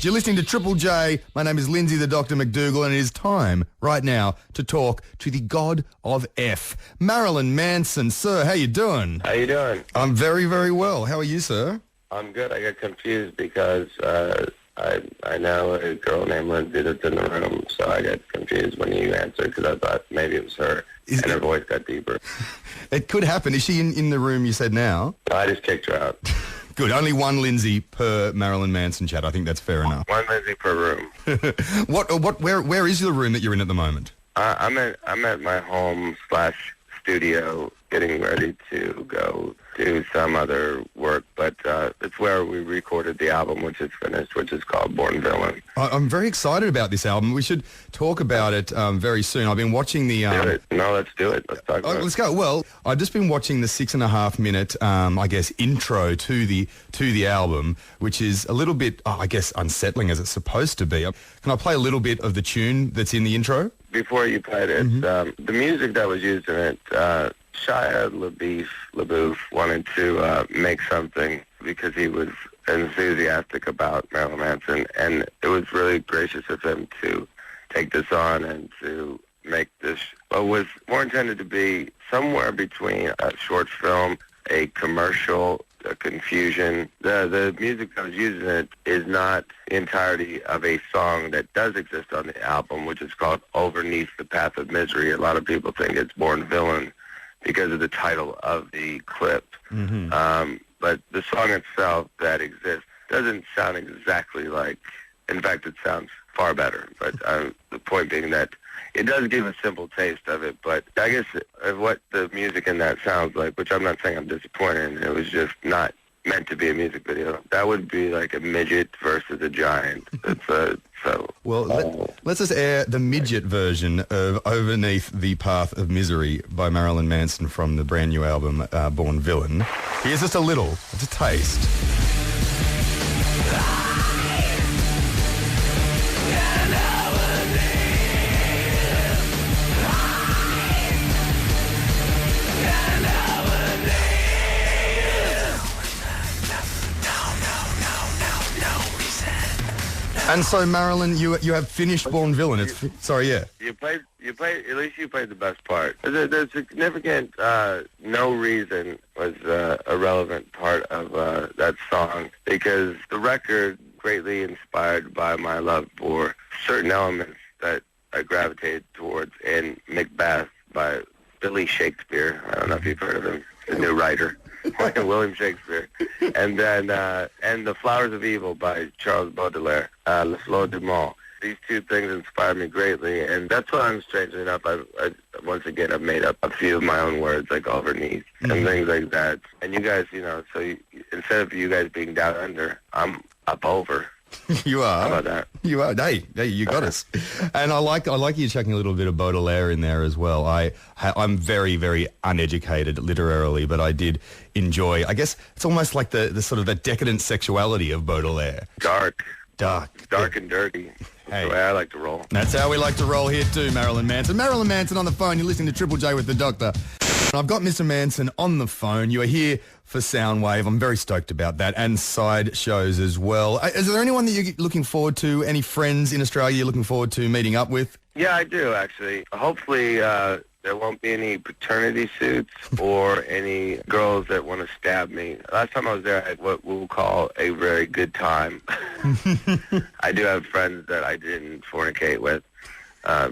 You're listening to Triple J. My name is Lindsay the Dr. McDougall, and it is time right now to talk to the God of F, Marilyn Manson. Sir, how you doing? How you doing? I'm very, very well. How are you, sir? I'm good. I got confused because I know a girl named Lindsay that's in the room, so I got confused when you answered because I thought maybe it was her, and her voice got deeper. It could happen. Is she in the room you said now? I just kicked her out. Good. Only one Lindsay per Marilyn Manson chat. I think that's fair enough. One Lindsay per room. Where is the room that you're in at the moment? I'm at my home/studio getting ready to go do some other work, but it's where we recorded the album, which is finished, which is called Born Villain. I'm very excited about this album. We should talk about it very soon. I've been watching the... Do it. No, let's do it. Let's talk about it. Let's go. Well, I've just been watching the 6.5 minute, intro to the album, which is a little bit, unsettling as it's supposed to be. Can I play a little bit of the tune that's in the intro? Before you played it, the music that was used in it, Shia LaBeouf wanted to make something because he was enthusiastic about Marilyn Manson, and it was really gracious of him to take this on and to make this what was more intended to be somewhere between a short film, a commercial, a confusion. The music that was used in it is not the entirety of a song that does exist on the album, which is called Overneath the Path of Misery. A lot of people think it's Born Villain because of the title of the clip. But the song itself that exists doesn't sound exactly like, in fact, it sounds far better. But the point being that it does give a simple taste of it, but I guess what the music in that sounds like, which I'm not saying I'm disappointed in, it was just not meant to be a music video. That would be like a midget versus a giant. Let's just air the midget version of Overneath the Path of Misery by Marilyn Manson from the brand new album, Born Villain. Here's just a little, it's a taste. And so, Marilyn, you have finished Born Villain. You played. At least you played the best part. The significant No Reason was a relevant part of that song because the record greatly inspired by my love for certain elements that I gravitated towards in Macbeth by Billy Shakespeare. I don't know if you've heard of him. The new writer. William Shakespeare, and then and The Flowers of Evil by Charles Baudelaire, Les Fleurs du Mal. These two things inspired me greatly, and that's why I'm strangely enough. Once again, I've made up a few of my own words, like overneath and things like that. And you guys, instead of you guys being down under, I'm up over. You are. How about that? You are. Hey, you got us. And I like you chucking a little bit of Baudelaire in there as well. I'm very, very uneducated literarily, but I did enjoy. I guess it's almost like the sort of the decadent sexuality of Baudelaire. Dark and dirty. That's the way I like to roll. That's how we like to roll here too, Marilyn Manson. Marilyn Manson on the phone. You're listening to Triple J with the Doctor. I've got Mr. Manson on the phone. You are here for Soundwave. I'm very stoked about that, and side shows as well. Is there anyone that you're looking forward to, any friends in Australia you're looking forward to meeting up with? Yeah, I do, actually. Hopefully there won't be any paternity suits or any girls that want to stab me. Last time I was there, I had what we'll call a very good time. I do have friends that I didn't fornicate with.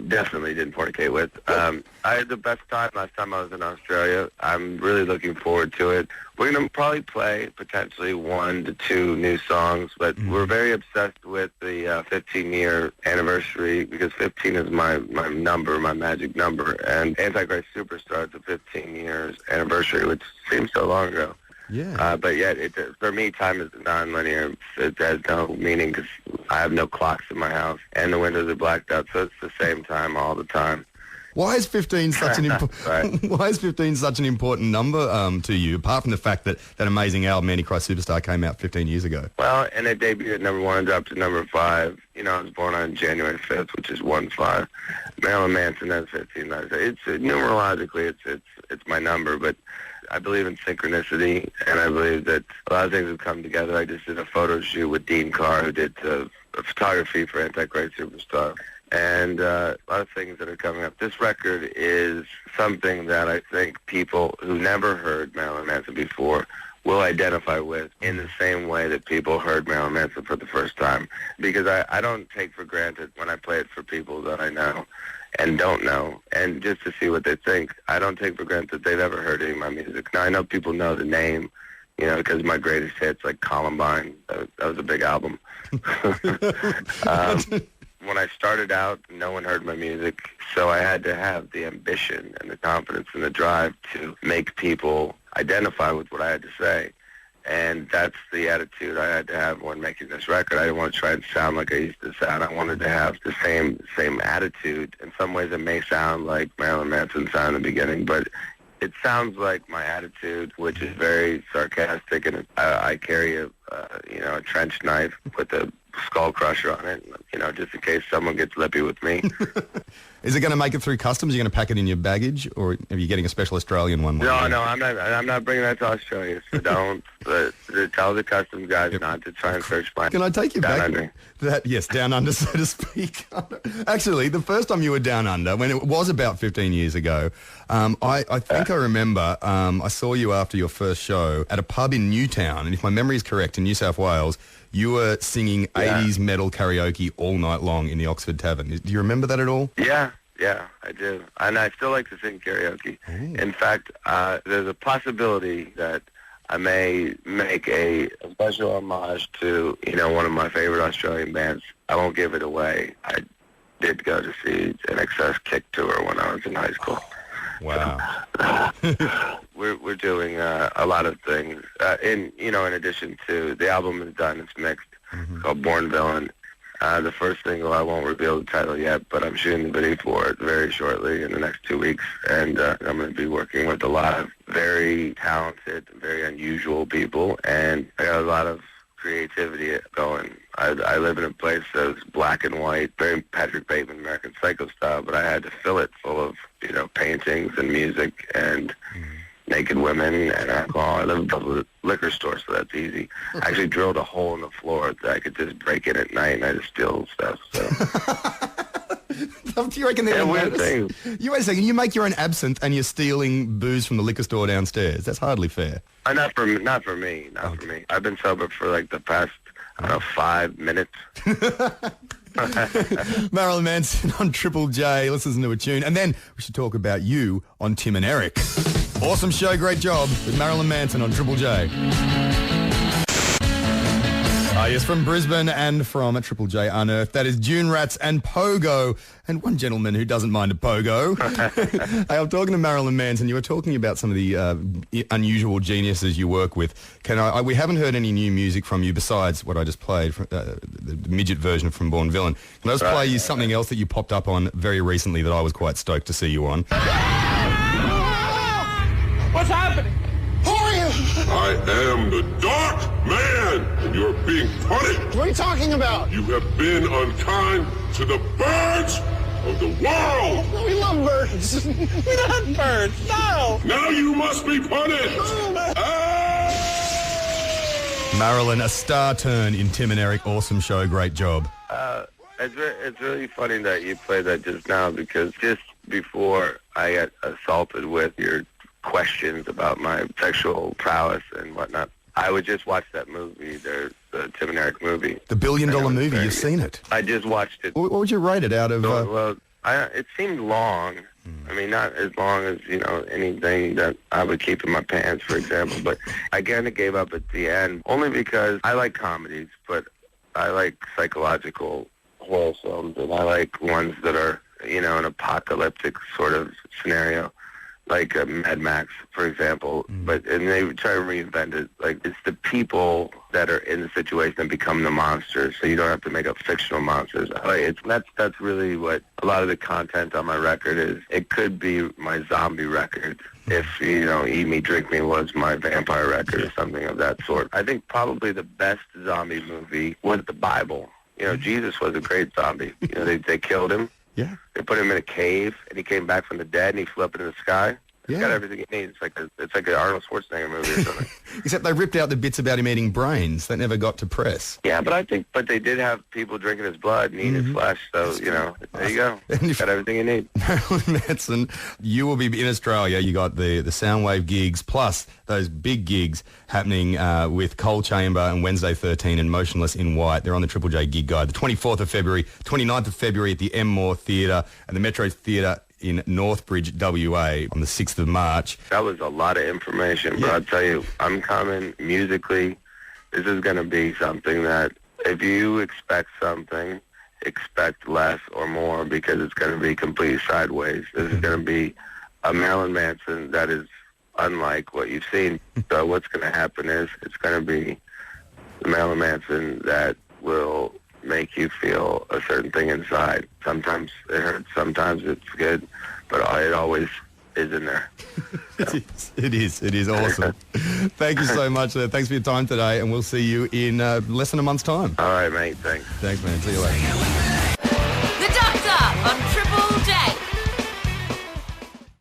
Definitely didn't fornicate with. I had the best time last time I was in Australia. I'm really looking forward to it. We're going to probably play potentially 1 to 2 new songs, but we're very obsessed with the 15-year anniversary because 15 is my number, my magic number, and Antichrist Superstar is the 15 years anniversary, which seems so long ago. Yeah. But yet, for me, time is non-linear. It has no meaning because I have no clocks in my house, and the windows are blacked out, so it's the same time all the time. Why is 15 such an Why is 15 such an important number to you? Apart from the fact that that amazing album Antichrist Superstar came out 15 years ago. Well, and it debuted at number 1 and dropped to number 5. I was born on January 5th, which is 1-5. Marilyn Manson has 15. It's numerologically, it's my number, but I believe in synchronicity, and I believe that a lot of things have come together. I just did a photo shoot with Dean Carr, who did photography for Antichrist Superstar, and a lot of things that are coming up. This record is something that I think people who never heard Marilyn Manson before will identify with in the same way that people heard Marilyn Manson for the first time. Because I don't take for granted when I play it for people that I know and don't know, and just to see what they think. I don't take for granted that they've ever heard any of my music. Now, I know people know the name, you know, because my greatest hits, like Columbine, that was a big album. When I started out, no one heard my music, so I had to have the ambition and the confidence and the drive to make people identify with what I had to say. And that's the attitude I had to have when making this record. I didn't want to try and sound like I used to sound. I wanted to have the same attitude. In some ways, it may sound like Marilyn Manson sounded in the beginning, but it sounds like my attitude, which is very sarcastic, and I carry a trench knife with a skull crusher on it, you know, just in case someone gets lippy with me. Is it going to make it through customs? Are you going to pack it in your baggage, or are you getting a special Australian one? No, I'm not bringing that to Australia, so don't. Tell the customs guys not to try and search my... Can I take you down back? Under. Yes, down under, so to speak. Actually, the first time you were down under, when it was about 15 years ago, I think I remember I saw you after your first show at a pub in Newtown, and if my memory is correct, in New South Wales, you were singing 80s metal karaoke all night long in the Oxford Tavern. Do you remember that at all? Yeah, I do. And I still like to sing karaoke. Ooh. In fact, there's a possibility that I may make a special homage to, you know, one of my favorite Australian bands. I won't give it away. I did go to see an Excess Kick tour when I was in high school. Wow. We're doing a lot of things. In addition to the album is done, it's mixed. It's called Born Villain. The first single, I won't reveal the title yet, but I'm shooting the video for it very shortly in the next 2 weeks, and I'm going to be working with a lot of very talented, very unusual people, and I got a lot of creativity going. I live in a place that's black and white, very Patrick Bateman, American Psycho style, but I had to fill it full of, you know, paintings and music and naked women and alcohol. I live above a liquor store, so that's easy. I actually drilled a hole in the floor that I could just break in at night, and I just steal stuff. So. Do you reckon they're notice? You wait a second. You make your own absinthe, and you're stealing booze from the liquor store downstairs. That's hardly fair. Not for me. I've been sober for like the past 5 minutes. Marilyn Manson on Triple J. Let's listen to a tune. And then we should talk about you on Tim and Eric. Awesome show. Great job with Marilyn Manson on Triple J. Yes, from Brisbane and from Triple J Unearthed. That is Dune Rats and Pogo. And one gentleman who doesn't mind a pogo. Hey, I'm talking to Marilyn Manson. You were talking about some of the unusual geniuses you work with. We haven't heard any new music from you besides what I just played, the midget version from Born Villain. Can I just play you something else that you popped up on very recently that I was quite stoked to see you on? What's happening? Who are you? I am the Dark Man, and you're being punished. What are you talking about? You have been unkind to the birds of the world. We love birds. We love birds. No. Now you must be punished. Marilyn, a star turn in Tim and Eric. Awesome show. Great job. It's really funny that you played that just now, because just before I got assaulted with your questions about my sexual prowess and whatnot, I would just watch that movie, the Tim and Eric movie. The $1 billion movie, you've seen it. I just watched it. What would you rate it out of? It seemed long. I mean, not as long as, you know, anything that I would keep in my pants, for example, but I kind of gave up at the end, only because I like comedies, but I like psychological horror films, and I like ones that are, you know, an apocalyptic sort of scenario, like Mad Max, for example. And they try to reinvent it. Like, it's the people that are in the situation that become the monsters, so you don't have to make up fictional monsters. That's really what a lot of the content on my record is. It could be my zombie record if, you know, Eat Me, Drink Me was my vampire record or something of that sort. I think probably the best zombie movie was the Bible. You know, Jesus was a great zombie. You know, they killed him. Yeah. They put him in a cave, and he came back from the dead, and he flew up into the sky. It's got everything it needs. It's like an Arnold Schwarzenegger movie or something. Except they ripped out the bits about him eating brains. That never got to press. Yeah, but they did have people drinking his blood and eating his flesh. So, there you go. Got everything you need. Marilyn Manson, you will be in Australia. You got the Soundwave gigs, plus those big gigs happening with Coal Chamber and Wednesday 13 and Motionless in White. They're on the Triple J gig guide. The 24th of February, 29th of February at the M More Theatre and the Metro Theatre in Northbridge, WA on the 6th of March. That was a lot of information, but I'll tell you, I'm coming musically. This is going to be something that if you expect something, expect less or more, because it's going to be completely sideways. This is going to be a Marilyn Manson that is unlike what you've seen. So what's going to happen is it's going to be the Marilyn Manson that will make you feel a certain thing inside. Sometimes it hurts, sometimes it's good, but it always is in there. It is awesome. Thank you so much. Thanks for your time today, and we'll see you in less than a month's time. All right, mate. Thanks. Thanks, man. See you later.